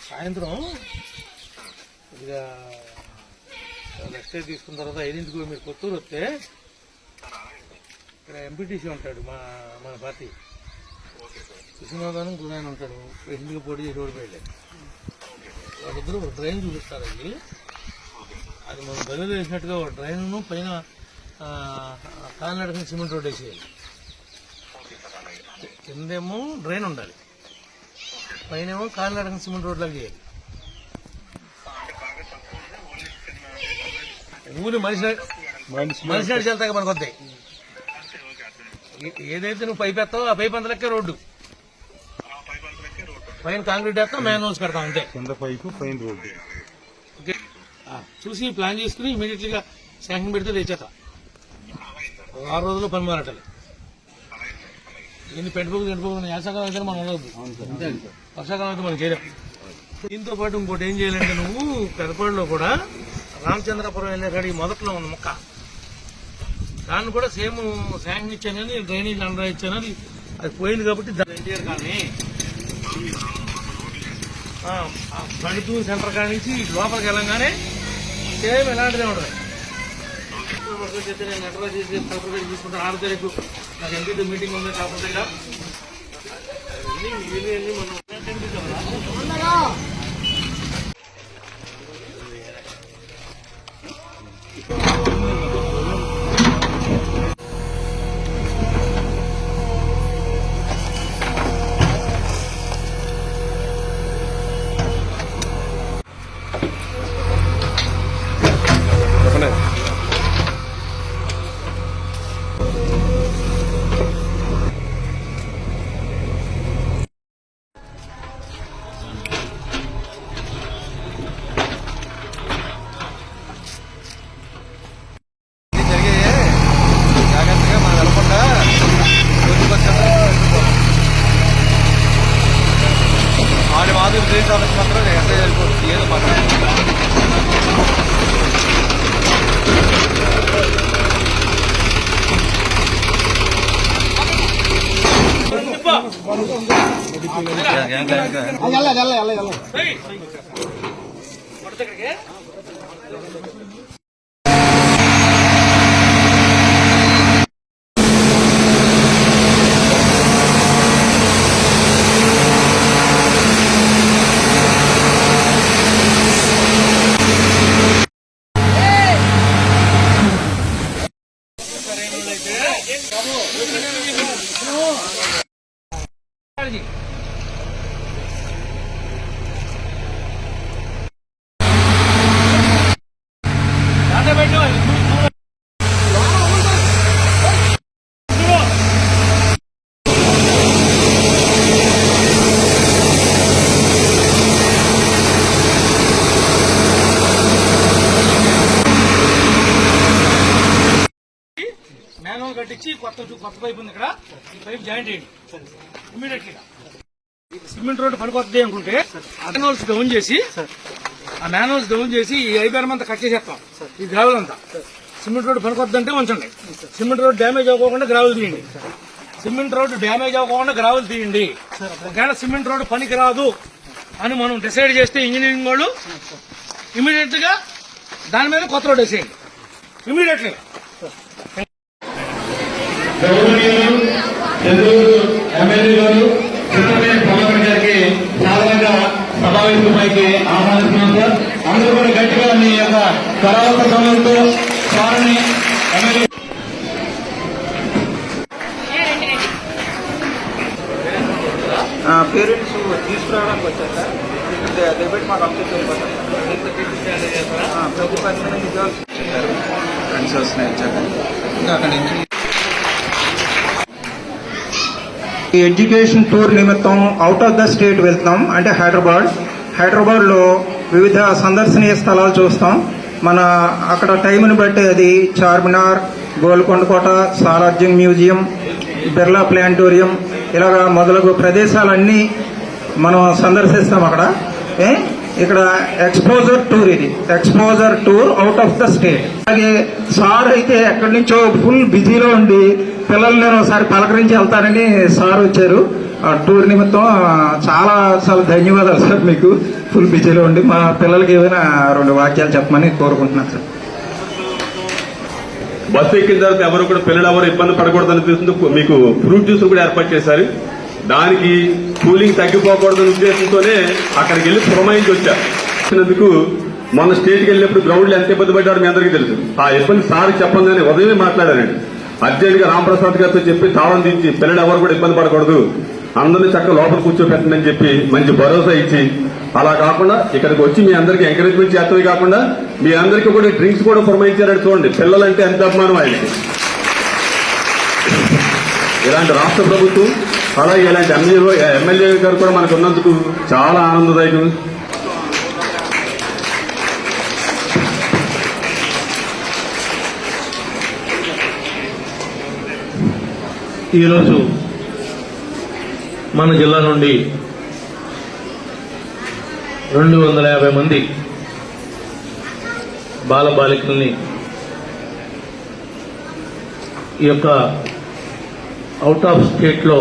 సాయంత్రం ఇక రెస్ట్ తీసుకున్న తర్వాత 5ంటికి మీరు కొత్తూరు వస్తే ఇక్కడ ఎంపీటీసీ ఉంటాడు మన పార్టీ కృష్ణనాథన్ గురాయన ఉంటాడు. ఇంటికి పోటీ చేసి ఓడిపోయాడు. వాళ్ళిద్దరూ ఒక డ్రైన్ చూపిస్తారండి. అది మనం బదిలీ వేసినట్టుగా ఒక డ్రైన్ను పైన కాలినడకని సిమెంట్ రోడ్ వేసేయాలి. కిందేమో డ్రైన్ ఉండాలి, పైనేమో కాలినడకని సిమెంట్ రోడ్ లాగా చేయాలి. ఊరి మనిషి నడిచి వెళ్తాక మనకు వస్తాయి. ఏదైతే నువ్వు పైపు ఎత్తావో ఆ పైపు అంతలెక్కే రోడ్డు, పైన కాంక్రీట్ వేస్తాం, మ్యాన్ హౌస్ పెడతాం అంతే. కింద పైపు పైన రోడ్డు చూసి ప్లాన్ చేసుకుని ఇమీడియట్లీగా శాంక్షన్ పెడితే తెచ్చేత 6 రోజుల్లో పని మారటాలి. ఇన్ని పెట్టుకోకుండా యాసకాలం అయితే మనం ఉండదు, వర్షాకాలం అయితే మనం చేయలేం. దీంతో పాటు ఇంకోటి ఏం చేయాలంటే నువ్వు పెదపాడులో కూడా రామచంద్రపురం వెళ్ళే కాడికి మొదట్లో ఉన్న మొక్క దాన్ని కూడా సేమ్ శాంక్షన్ ఇచ్చానని డ్రైనేజ్ అండర్ ఇచ్చానని అది పోయింది కాబట్టి ఎన్టీఆర్ కానీ బండితూ సెంటర్ కాడి నుంచి లోపలికి వెళ్ళంగానే సేమ్ ఎలాంటిదే ఉండదు. నేను ఎంటర్ చేసి సర్టిఫికేట్ తీసుకుంటాను. 6 తారీఖు నాకు ఎంపీ మీటింగ్ ఉంది కాకపోతే దగ్గర మాత్రం ఎంత జరిగిపోతుంది ఏదో మ్యాన్హోల్ కట్టించి కొత్త పైపు ఉంది ఇక్కడ, ఈ పైప్ జాయింట్ చేయండి ఇమీడియట్లీగా. సిమెంట్ రోడ్డు పనికొస్తుంది అనుకుంటే ఆ మ్యాన్హోల్స్ డౌన్ చేసి ఈ ఐబీఆర్ఎం అంతా కట్ చేసేస్తాం. ఈ గ్రావెల్ అంతా సిమెంట్ రోడ్డు పనికొద్ది అంటే ఉంచండి. సిమెంట్ రోడ్డు డ్యామేజ్ అవ్వకుండా గ్రావెల్ తీయండి. సిమెంట్ రోడ్డు డ్యామేజ్ అవ్వకుండా గ్రావెల్ తీయండి. ఒకవేళ సిమెంట్ రోడ్డు పనికి రాదు అని మనం డిసైడ్ చేస్తే ఇంజనీరింగ్ వాళ్ళు ఇమీడియట్ గా దాని మీద కొత్త రోడ్డు వేసేయండి ఇమీడియట్లీ. ఎమ్మెల్యే గారు ప్రభాకర్ గారికి సాధారణంగా సభావేదికపైకి ఆహ్వానిస్తున్నాం సార్. అందరూ కూడా గట్టిగా మీ యొక్క కళావత సమయంతో సార్ని ఎమ్మెల్యే పేరెంట్స్ తీసుకురావడానికి వచ్చారు సార్. డెబిట్ మాకు అప్డేట్ అయిపోతారు. ప్రతి పర్సన్ ఫ్రెండ్స్ వస్తున్నాయి వచ్చాక ఇంకా అక్కడ ఈ ఎడ్యుకేషన్ టూర్ నిమిత్తం అవుట్ ఆఫ్ ద స్టేట్ వెళ్తాం. అంటే హైదరాబాద్ లో వివిధ సందర్శనీయ స్థలాలు చూస్తాం. మన అక్కడ టైంని బట్టి అది చార్మినార్, గోల్కొండ కోట, సాలార్జంగ్ మ్యూజియం, బిర్లా ప్లానిటోరియం ఇలాగా మొదలగు ప్రదేశాలన్నీ మనం సందర్శిస్తాం అక్కడ. ఇక్కడ ఎక్స్పోజర్ టూర్, ఇది exposure tour out of the state. అలాగే సార్ అయితే ఎక్కడి నుంచో ఫుల్ బిజీలో ఉండి పిల్లలు నేను ఒకసారి పలకరించి వెళ్తానని సార్ వచ్చారు. టూర్ నిమిత్తం చాలా చాలా ధన్యవాదాలు సార్. మీకు ఫుల్ బిజీలో ఉండి మా పిల్లలకి ఏదైనా 2 వాక్యాలు చెప్పమని కోరుకుంటున్నాను సార్. బస్సు ఎక్కిన తర్వాత ఎవరు కూడా పిల్లలు ఎవరు ఇబ్బంది పడకూడదని ఉద్దేశంతో మీకు ఫ్రూట్ జ్యూస్ కూడా ఏర్పాటు చేశారు. దానికి కూలింగ్ తగ్గిపోకూడదనే ఉద్దేశంతోనే అక్కడికి వెళ్ళి పురమాయించి వచ్చారు. మొన్న స్టేట్కి వెళ్ళినప్పుడు గ్రౌండ్ లో ఎంత ఇబ్బంది పడ్డారో మీ అందరికీ తెలుసు. ఆ ఇబ్బంది సార్ చెప్పంగానే ఉదయమే మాట్లాడారండి. అర్జెంట్ గా రాంప్రసాద్ గారితో చెప్పి తాళం దించి పిల్లలు ఎవరు కూడా ఇబ్బంది పడకూడదు, అందరినీ చక్కగా లోపల కూర్చోపెట్టండి అని చెప్పి మంచి భరోసా ఇచ్చి, అలా కాకుండా ఇక్కడికి వచ్చి మీ అందరికీ ఎంకరేజ్మెంట్ చేస్తమే కాకుండా మీ అందరికీ కూడా డ్రింక్స్ కూడా పురమాయించారని చూడండి. పిల్లలంటే ఎంత అభిమానం ఆయనకి. ఇలాంటి రాష్ట్ర ప్రభుత్వం అలాగే ఇలాంటి ఎమ్మెల్యే గారు కూడా మనకు ఉన్నందుకు చాలా ఆనందదాయకం. ఈరోజు మన జిల్లా నుండి 250 మంది బాలబాలికల్ని ఈ యొక్క అవుట్ ఆఫ్ స్టేట్లో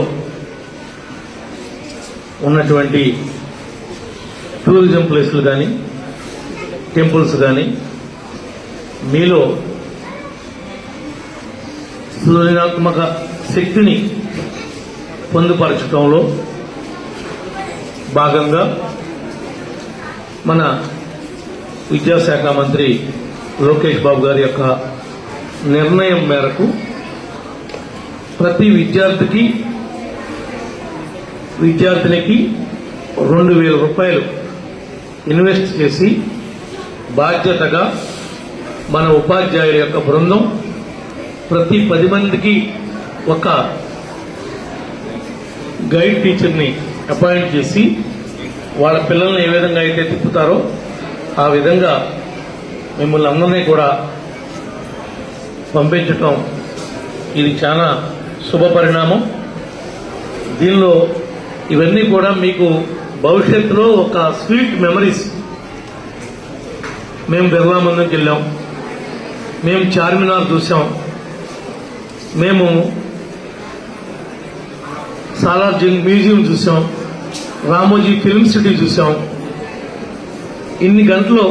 ఉన్నటువంటి టూరిజం ప్లేసులు కానీ టెంపుల్స్ కానీ మీలో సృజనాత్మక శక్తిని పొందుపరచడంలో భాగంగా మన విద్యాశాఖ మంత్రి లోకేష్ బాబు గారి యొక్క నిర్ణయం మేరకు ప్రతి విద్యార్థినికి 2,000 రూపాయలు ఇన్వెస్ట్ చేసి బాధ్యతగా మన ఉపాధ్యాయుల యొక్క బృందం ప్రతి 10 మందికి ఒక గైడ్ టీచర్ని అపాయింట్ చేసి వాళ్ళ పిల్లల్ని ఏ విధంగా అయితే తిప్పుతారో ఆ విధంగా మిమ్మల్ని అందరినీ కూడా పంపించటం ఇది చాలా శుభ పరిణామం. దీనిలో ఇవన్నీ కూడా మీకు భవిష్యత్తులో ఒక స్వీట్ మెమరీస్. మేము బిర్లా మందికి వెళ్ళాం, మేము చార్మినార్ చూసాం, మేము సాలార్జంగ్ మ్యూజియం చూసాం, రామోజీ ఫిల్మ్ సిటీ చూసాం. ఇన్ని గంటలు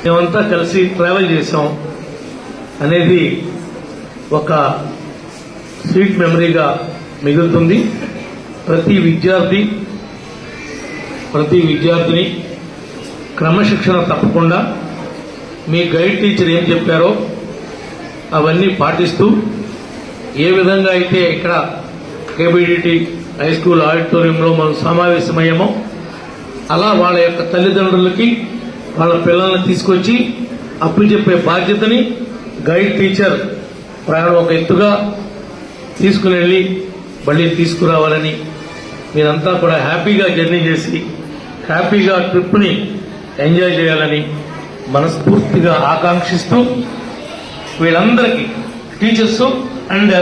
మేమంతా కలిసి ట్రావెల్ చేశాం అనేది ఒక స్వీట్ మెమరీగా మిగులుతుంది. ప్రతి విద్యార్థిని క్రమశిక్షణ తప్పకుండా మీ గైడ్ టీచర్ ఏం చెప్పారో అవన్నీ పాటిస్తూ ఏ విధంగా అయితే ఇక్కడ కేబిడిటి హై స్కూల్ ఆడిటోరియంలో మనం సమావేశమయ్యామో అలా వాళ్ళ యొక్క తల్లిదండ్రులకి వాళ్ళ పిల్లల్ని తీసుకొచ్చి అప్పచెప్పే బాధ్యతని గైడ్ టీచర్ ప్రయాణం ఒక ఎత్తుగా తీసుకుని వెళ్ళి మళ్ళీ తీసుకురావాలని, మీరంతా కూడా హ్యాపీగా జర్నీ చేసి హ్యాపీగా ట్రిప్ని ఎంజాయ్ చేయాలని మనస్ఫూర్తిగా ఆకాంక్షిస్తూ వీళ్ళందరికీ టీచర్స్ అండ్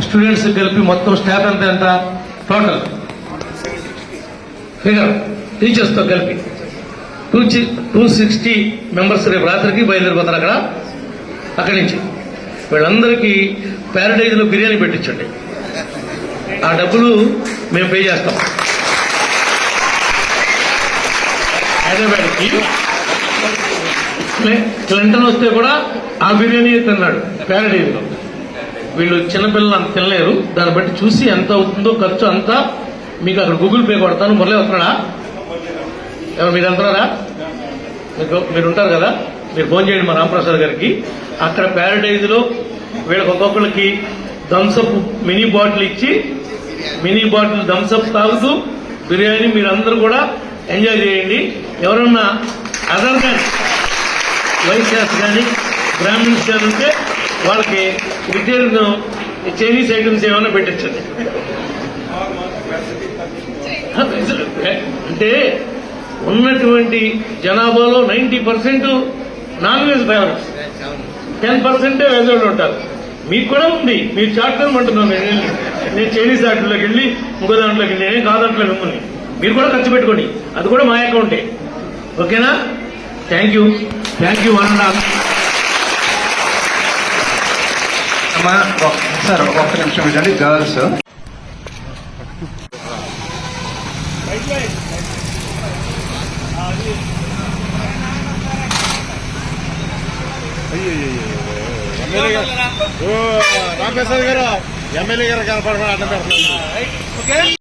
స్టూడెంట్స్ కలిపి మొత్తం స్టాఫ్ ఎంత టోటల్ ఫిగర్ టీచర్స్తో కలిపి 260 మెంబర్స్ రేపు రాత్రికి బయలుదేరిపోతారు. అక్కడి నుంచి వీళ్ళందరికీ ప్యారడైజ్లో బిర్యానీ పెట్టించండి. ఆ డబ్బులు మేము పే చేస్తాం. హైదరాబాద్కి క్లింటన్ వస్తే కూడా ఆ బిర్యానీ తిన్నాడు ప్యారడైజ్లో. వీళ్ళు చిన్నపిల్లలు అంత తినలేరు. దాన్ని బట్టి చూసి ఎంత అవుతుందో ఖర్చు అంతా మీకు అక్కడ గూగుల్ పే కొడతాను. మురళి వస్తున్నాడా? మీరు వెళ్తున్నారా? మీరు ఉంటారు కదా, మీరు ఫోన్ చేయండి మా రాంప్రసాద్ గారికి. అక్కడ ప్యారడైజ్లో వీళ్ళకి ఒక్కొక్కరికి థమ్సప్ మినీ బాటిల్ ఇచ్చి మినీ బాటిల్ థమ్సప్ తాగుతూ బిర్యానీ మీరందరూ కూడా ఎంజాయ్ చేయండి. ఎవరన్నా అదర్ దాన్ వైశ్యాస్ కానీ బ్రాహ్మిన్స్ కానీ ఉంటే వాళ్ళకి వెజిటేరియన్ చైనీస్ ఐటమ్స్ ఏమైనా పెట్టించండి. అంటే ఉన్నటువంటి జనాభాలో 90% నాన్ వెజ్ ఫేవరెట్స్, 10% వెజ్ వాళ్ళు ఉంటారు. మీకు కూడా ఉంది, మీరు చాటుకొని అంటున్నాను. నేను చైనీస్ దాంట్లోకి వెళ్ళి ఇంకో దాంట్లోకి నేనేం కాదంట్లో మిమ్మల్ని. మీరు కూడా ఖర్చు పెట్టుకోండి, అది కూడా మా అకౌంటే. ఓకేనా? Thank you one. సార్ ఒక్క నిమిషం ఇదండి. గర్ల్స్ రామప్రసాద్ గారు ఎమ్మెల్యే గారు కనపడమని అడ్డం పెడుతున్నారు. ఓకే.